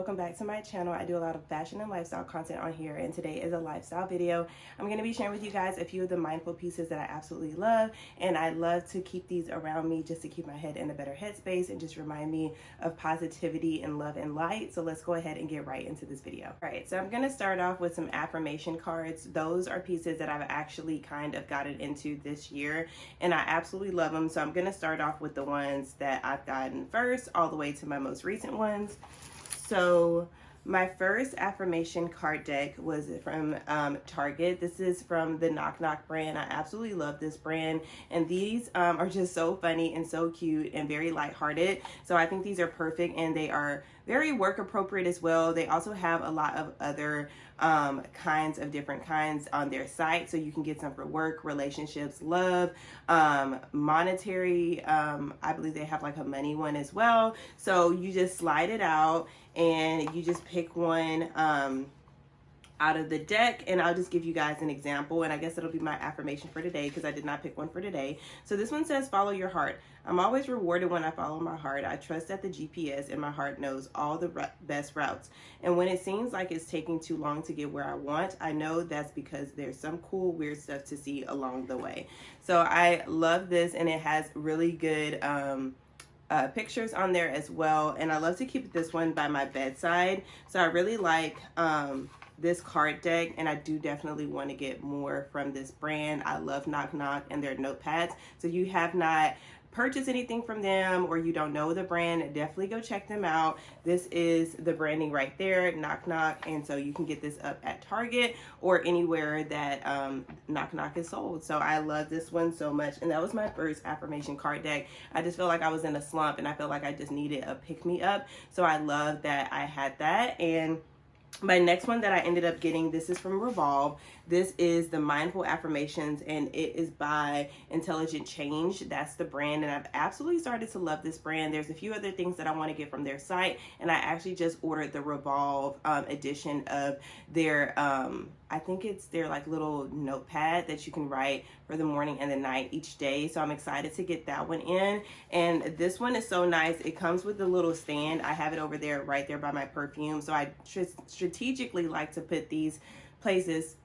welcome back to my channel. I do a lot of fashion and lifestyle content on here, and today is a lifestyle video. I'm going to be sharing with you guys a few of the mindful pieces that I absolutely love, and I love to keep these around me just to keep my head in a better headspace and just remind me of positivity and love and light. So let's go ahead and get right into this video. All right, so I'm going to start off with some affirmation cards. Those are pieces that I've actually kind of gotten into this year, and I absolutely love them. So I'm going to start off with the ones that I've gotten first all the way to my most recent ones. So my first affirmation card deck was from Target. This is from the Knock Knock brand. I absolutely love this brand, and these are just so funny and so cute and very lighthearted. So I think these are perfect, and they are very work appropriate as well. They also have a lot of other different kinds on their site, so you can get some for work, relationships, love, monetary. I believe they have like a money one as well. So you just slide it out and you just pick one out of the deck, and I'll just give you guys an example, and I guess it'll be my affirmation for today because I did not pick one for today. So this one says, follow your heart. I'm always rewarded when I follow my heart. I trust that the GPS in my heart knows all the best routes, and when it seems like it's taking too long to get where I want, I know that's because there's some cool weird stuff to see along the way. So I love this, and it has really good pictures on there as well, and I love to keep this one by my bedside. So I really like this card deck, and I do definitely want to get more from this brand. I love Knock Knock and their notepads. So if you have not purchased anything from them or you don't know the brand, definitely go check them out. This is the branding right there, Knock Knock, and so you can get this up at Target or anywhere that Knock Knock is sold. So I love this one so much, and that was my first affirmation card deck. I just felt like I was in a slump and I felt like I just needed a pick-me-up, so I love that I had that. And my next one that I ended up getting, this is from Revolve. This is the Mindful Affirmations, and it is by Intelligent Change. That's the brand, and I've absolutely started to love this brand. There's a few other things that I want to get from their site, and I actually just ordered the Revolve edition of their, I think it's their like little notepad that you can write for the morning and the night each day. So I'm excited to get that one in. And this one is so nice. It comes with a little stand. I have it over there, right there by my perfume. So I strategically like to put these places,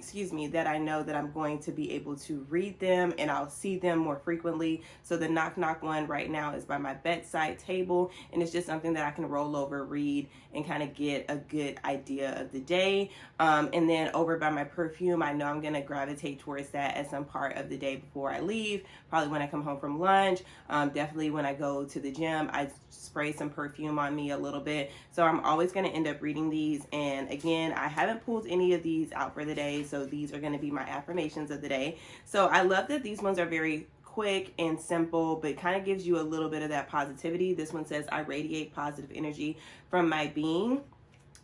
that I know that I'm going to be able to read them and I'll see them more frequently. So the Knock Knock one right now is by my bedside table, and it's just something that I can roll over, read, and kind of get a good idea of the day. And then over by my perfume, I know I'm going to gravitate towards that at some part of the day before I leave, probably when I come home from lunch, definitely when I go to the gym, I spray some perfume on me a little bit. So I'm always going to end up reading these, and again, I haven't pulled any of these out for the day, so these are going to be my affirmations of the day. So I love that these ones are very quick and simple, but kind of gives you a little bit of that positivity. This one says, I radiate positive energy from my being.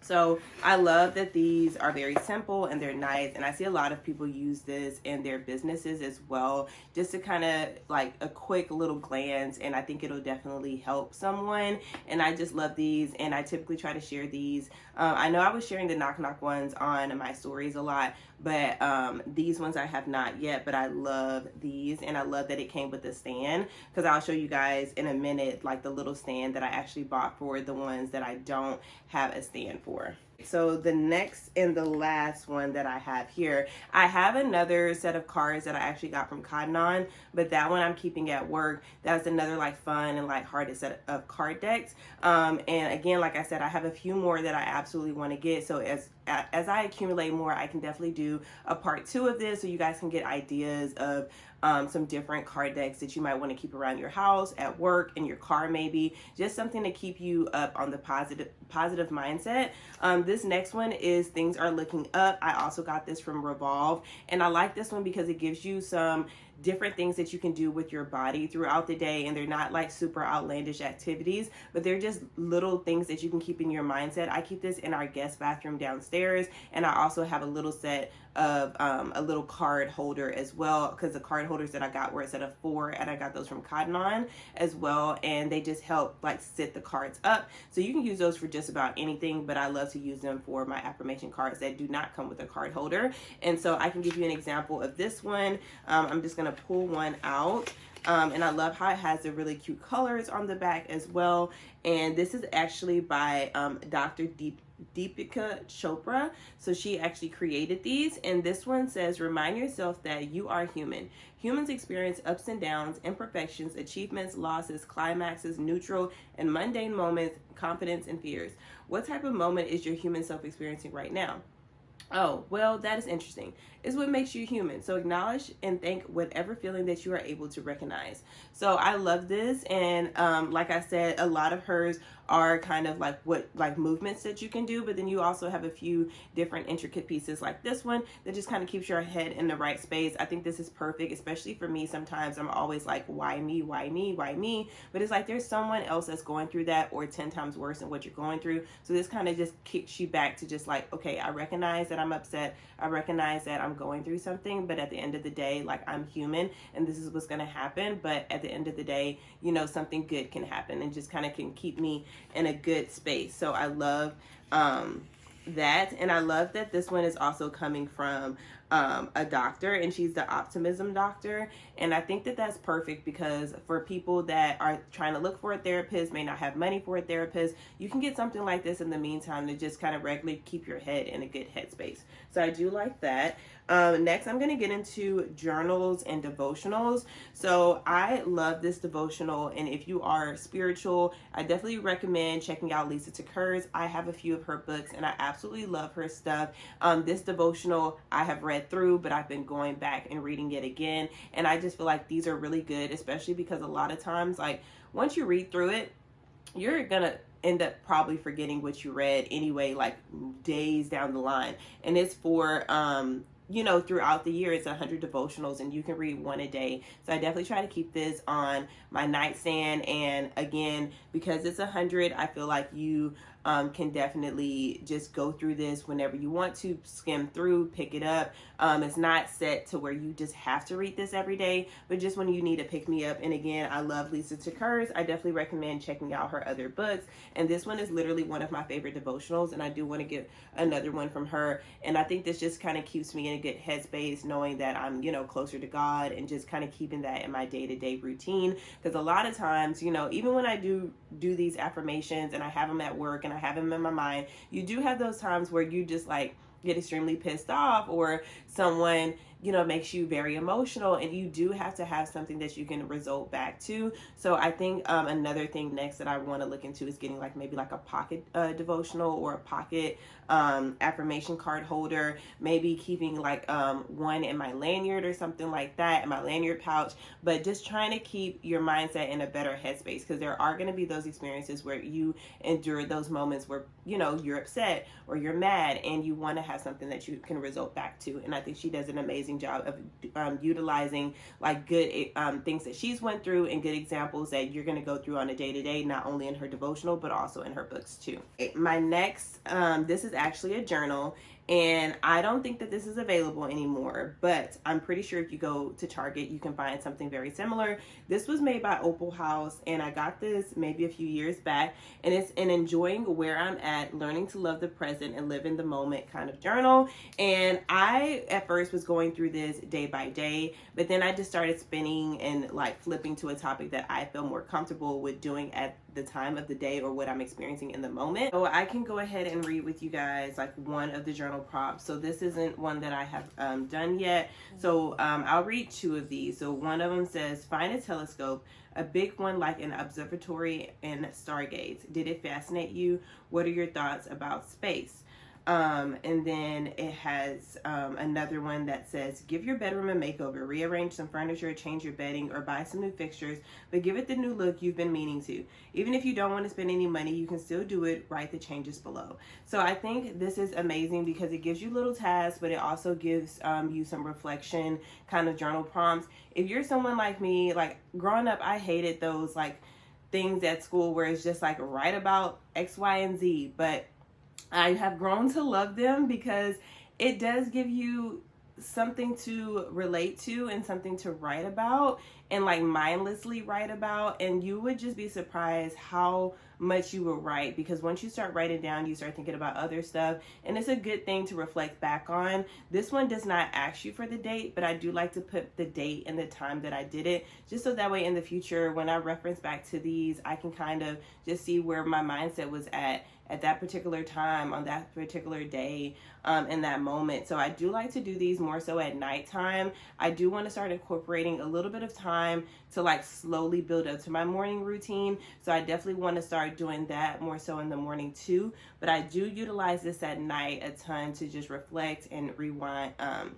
So I love that these are very simple and they're nice, and I see a lot of people use this in their businesses as well, just to kind of like a quick little glance, and I think it'll definitely help someone. And I just love these, and I typically try to share these. I know I was sharing the Knock Knock ones on my stories a lot, but these ones I have not yet, but I love these, and I love that it came with a stand, because I'll show you guys in a minute like the little stand that I actually bought for the ones that I don't have a stand for. So the next and the last one that I have here, I have another set of cards that I actually got from Cotton On, but that one I'm keeping at work. That's another like fun and lighthearted set of card decks. And again, like I said, I have a few more that I absolutely want to get. So as I accumulate more, I can definitely do a part 2 of this, so you guys can get ideas of some different card decks that you might want to keep around your house, at work, in your car maybe, just something to keep you up on the positive mindset. This next one is Things Are Looking Up. I also got this from Revolve, and I like this one because it gives you some different things that you can do with your body throughout the day, and they're not like super outlandish activities, but they're just little things that you can keep in your mindset. I keep this in our guest bathroom downstairs, and I also have a little set of a little card holder as well, because the card holders that I got were a set of 4, and I got those from Cotton On as well, and they just help like sit the cards up. So you can use those for just about anything, but I love to use them for my affirmation cards that do not come with a card holder. And so I can give you an example of this one. I'm just going to to pull one out. And I love how it has the really cute colors on the back as well. And this is actually by Dr. Deepika Chopra. So she actually created these. And this one says, remind yourself that you are human. Humans experience ups and downs, imperfections, achievements, losses, climaxes, neutral and mundane moments, confidence and fears. What type of moment is your human self experiencing right now? Oh, well, that is interesting. It's what makes you human. So acknowledge and thank whatever feeling that you are able to recognize. So I love this. And like I said, a lot of hers are kind of like movements that you can do, but then you also have a few different intricate pieces like this one that just kind of keeps your head in the right space. I think this is perfect, especially for me. Sometimes I'm always like, why me, why me, why me? But it's like there's someone else that's going through that or 10 times worse than what you're going through. So this kind of just kicks you back to just like, okay, I recognize that I'm upset. I recognize that I'm going through something, but at the end of the day, like I'm human and this is what's going to happen. But at the end of the day, you know, something good can happen and just kind of can keep me in a good space. So I love that. And I love that this one is also coming from a doctor, and she's the optimism doctor. And I think that that's perfect because for people that are trying to look for a therapist, may not have money for a therapist, you can get something like this in the meantime to just kind of regularly keep your head in a good headspace. So I do like that. Next, I'm going to get into journals and devotionals. So I love this devotional, and if you are spiritual, I definitely recommend checking out Lisa Takker's. I have a few of her books, and I absolutely love her stuff. This devotional I have read through, but I've been going back and reading it again, and I just feel like these are really good, especially because a lot of times, like, once you read through it, you're gonna end up probably forgetting what you read anyway, like days down the line. And it's for you know, throughout the year, it's 100 devotionals and you can read one a day. So I definitely try to keep this on my nightstand. And again, because it's 100, I feel like you can definitely just go through this whenever you want to, skim through, pick it up. It's not set to where you just have to read this every day, but just when you need to pick me up. And again, I love Lisa Takker's. I definitely recommend checking out her other books. And this one is literally one of my favorite devotionals, and I do want to get another one from her. And I think this just kind of keeps me in a good headspace, knowing that I'm, you know, closer to God, and just kind of keeping that in my day-to-day routine. Because a lot of times, you know, even when I do these affirmations and I have them at work and I have them in my mind, you do have those times where you just like get extremely pissed off, or someone, you know, makes you very emotional, and you do have to have something that you can result back to. So I think another thing next that I want to look into is getting like maybe like a pocket devotional or a pocket affirmation card holder, maybe keeping like one in my lanyard or something like that, in my lanyard pouch. But just trying to keep your mindset in a better headspace, because there are going to be those experiences where you endure those moments where, you know, you're upset or you're mad, and you want to have something that you can result back to. And I think she does an amazing job of utilizing like good things that she's went through, and good examples that you're going to go through on a day-to-day, not only in her devotional but also in her books too. My next, this is actually a journal, and I don't think that this is available anymore, but I'm pretty sure if you go to Target, you can find something very similar. This was made by Opal House, and I got this maybe a few years back, and it's an enjoying where I'm at, learning to love the present and live in the moment kind of journal. And I at first was going through this day by day, but then I just started spinning and like flipping to a topic that I feel more comfortable with doing at the time of the day or what I'm experiencing in the moment. So I can go ahead and read with you guys like one of the journal prompts. So this isn't one that I have done yet. So I'll read two of these. So one of them says, find a telescope, a big one like an observatory and stargates. Did it fascinate you? What are your thoughts about space? And then it has another one that says, give your bedroom a makeover, rearrange some furniture, change your bedding, or buy some new fixtures, but give it the new look you've been meaning to. Even if you don't want to spend any money, you can still do it. Write the changes below. So I think this is amazing because it gives you little tasks, but it also gives you some reflection kind of journal prompts. If you're someone like me, like growing up, I hated those like things at school where it's just like write about X, Y, and Z, but I have grown to love them because it does give you something to relate to and something to write about. and like mindlessly write about, and you would just be surprised how much you will write, because once you start writing down, you start thinking about other stuff, and it's a good thing to reflect back on. This one does not ask you for the date, but I do like to put the date and the time that I did it, just so that way in the future when I reference back to these, I can kind of just see where my mindset was at that particular time, on that particular day, in that moment. So I do like to do these more so at nighttime. I do want to start incorporating a little bit of time to like slowly build up to my morning routine. So I definitely want to start doing that more so in the morning too. But I do utilize this at night a ton to just reflect and rewind,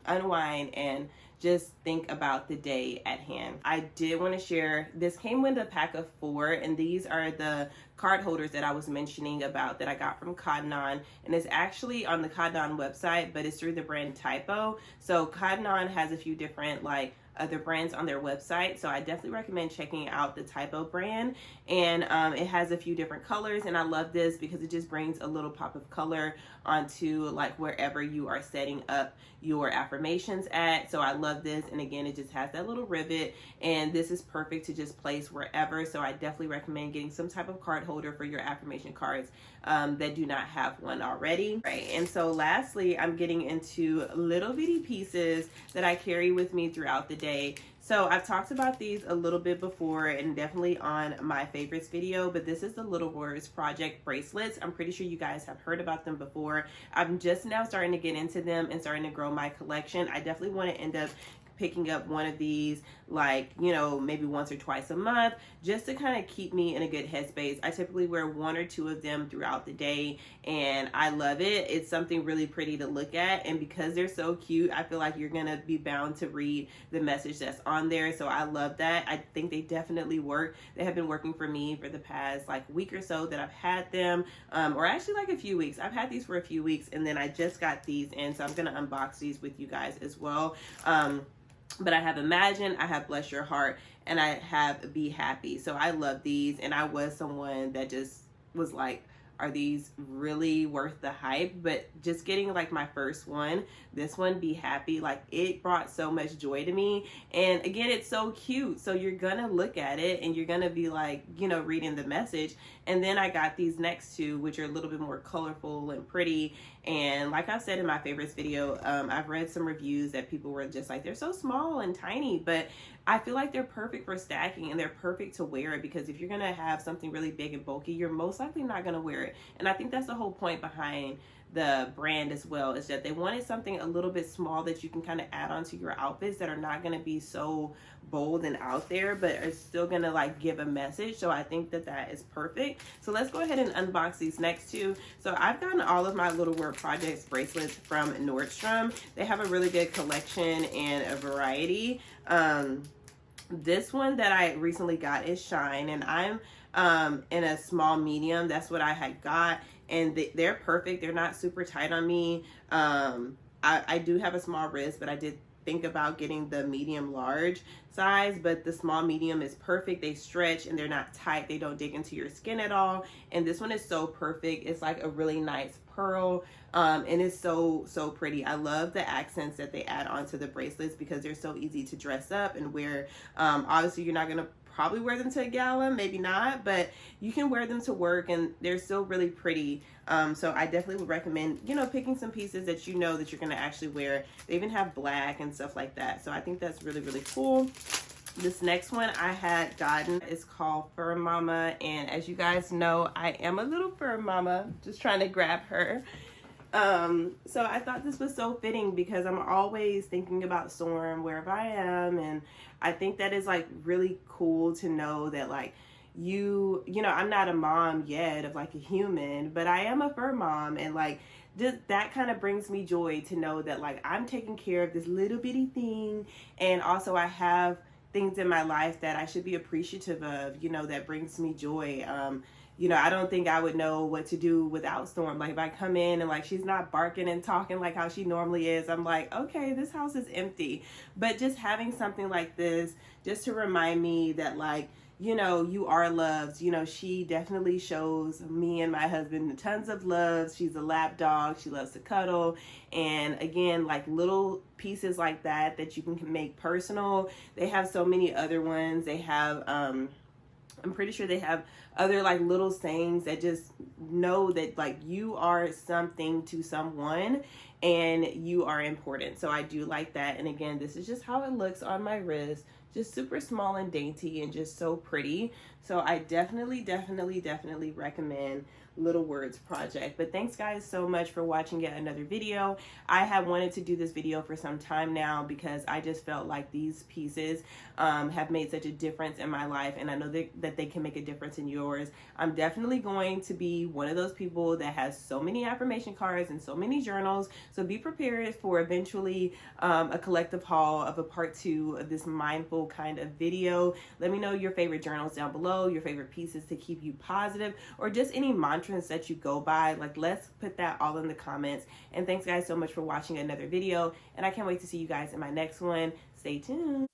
unwind, and just think about the day at hand. I did want to share, this came with a pack of 4, and these are the card holders that I was mentioning about that I got from Cotton On, and it's actually on the Cotton On website, but it's through the brand Typo. So Cotton On has a few different like other brands on their website, so I definitely recommend checking out the Typo brand. And it has a few different colors, and I love this because it just brings a little pop of color onto like wherever you are setting up your affirmations at. So I love this, and again, it just has that little rivet, and this is perfect to just place wherever. So I definitely recommend getting some type of card holder for your affirmation cards that do not have one already. Right, and so lastly, I'm getting into little bitty pieces that I carry with me throughout the day. So I've talked about these a little bit before, and definitely on my favorites video, but this is the Little Words Project bracelets. I'm pretty sure you guys have heard about them before. I'm just now starting to get into them and starting to grow my collection. I definitely want to end up picking up one of these, like, you know, maybe once or twice a month, just to kind of keep me in a good headspace. I typically wear 1 or 2 of them throughout the day, and I love it. It's something really pretty to look at, and because they're so cute, I feel like you're gonna be bound to read the message that's on there. So I love that. I think they definitely work. They have been working for me for the past like week or so that I've had them, or actually like a few weeks. I've had these for a few weeks, and then I just got these in, so I'm gonna unbox these with you guys as well. But I have Imagine, I have Bless Your Heart, and I have Be Happy. So I love these, and I was someone that just was like, are these really worth the hype? But just getting like my first one, this one, Be Happy, like it brought so much joy to me. And again, it's so cute. So you're gonna look at it and you're gonna be like, you know, reading the message. And then I got these next 2, which are a little bit more colorful and pretty. And like I said in my favorites video, I've read some reviews that people were just like, they're so small and tiny, but I feel like they're perfect for stacking, and they're perfect to wear it, because if you're gonna have something really big and bulky, you're most likely not gonna wear it. And I think that's the whole point behind the brand as well, is that they wanted something a little bit small that you can kind of add onto your outfits that are not going to be so bold and out there, but are still going to like give a message. So I think that that is perfect. So let's go ahead and unbox these next 2. So I've gotten all of my Little Word Projects bracelets from Nordstrom. They have a really good collection and a variety. This one that I recently got is Shine, and I'm in a small medium. That's what I had got, and they're perfect. They're not super tight on me. I do have a small wrist, but I did think about getting the medium large size, but the small medium is perfect. They stretch and they're not tight. They don't dig into your skin at all. And this one is so perfect. It's like a really nice pearl, and it's so pretty. I love the accents that they add onto the bracelets because they're so easy to dress up and wear. Obviously you're not gonna probably wear them to a gala, maybe not, but you can wear them to work and they're still really pretty. So I definitely would recommend, you know, picking some pieces that you know that you're gonna actually wear. They even have black and stuff like that. So I think that's really cool. This next one I had gotten is called Fur Mama, and as you guys know, I am a little fur mama, just trying to grab her. So I thought this was so fitting because I'm always thinking about Storm wherever I am, and I think that is like really cool to know that like you know, I'm not a mom yet of like a human, but I am a fur mom, and like that kind of brings me joy to know that like I'm taking care of this little bitty thing, and also I have things in my life that I should be appreciative of, you know, that brings me joy. You know, I don't think I would know what to do without Storm. Like if I come in and like she's not barking and talking like how she normally is, I'm like, okay, this house is empty. But just having something like this just to remind me that like, you know, you are loved. You know, she definitely shows me and my husband tons of love. She's a lap dog. She loves to cuddle. And again, like little pieces like that you can make personal. They have so many other ones. They have, I'm pretty sure they have other like little sayings that just know that like you are something to someone and you are important. So I do like that. And again, this is just how it looks on my wrist. Just super small and dainty and just so pretty. So I definitely recommend Little Words project. But thanks guys so much for watching yet another video. I have wanted to do this video for some time now because I just felt like these pieces have made such a difference in my life, and I know that they can make a difference in yours. I'm definitely going to be one of those people that has so many affirmation cards and so many journals, so be prepared for eventually a collective haul of a part 2 of this mindful kind of video. Let me know your favorite journals down below, your favorite pieces to keep you positive, or just any mantras that you go by. Like, let's put that all in the comments. And thanks guys so much for watching another video, and I can't wait to see you guys in my next one. Stay tuned.